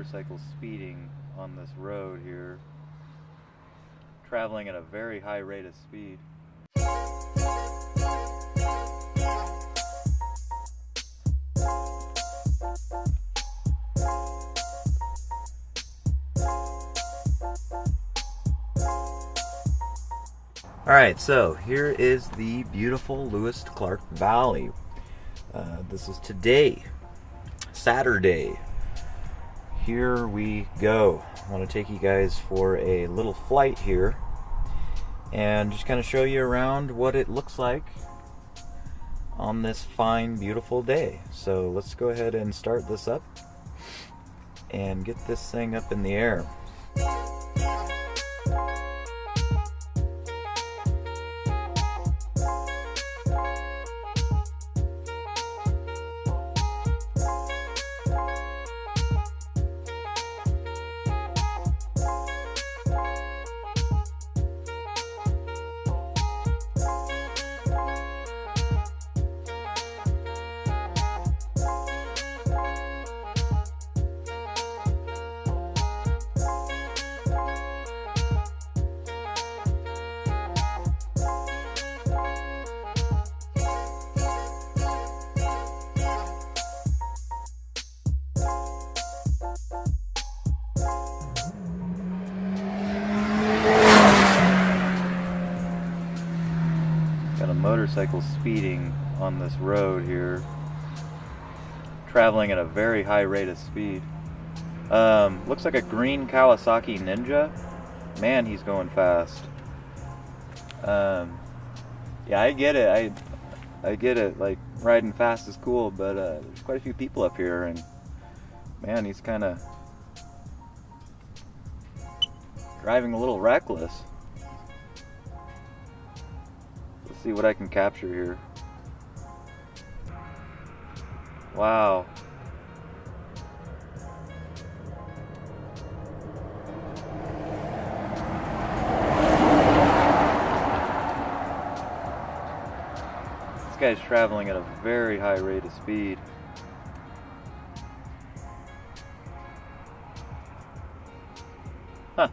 motorcycle speeding on this road here, traveling at a very high rate of speed. Alright, so here is the beautiful Lewis-Clark Valley. This is today, Saturday. Here we go. I want to take you guys for a little flight here and just kind of show you around what it looks like on this fine, beautiful day. So let's go ahead and start this up and get this thing up in the air. Got a motorcycle speeding on this road here, traveling at a very high rate of speed. Looks like a green Kawasaki Ninja. Man, he's going fast. Yeah, I get it. I get it. Like, riding fast is cool, but there's quite a few people up here, and man, he's kind of driving a little reckless. Let's see what I can capture here. Wow. This guy's traveling at a very high rate of speed. Huh.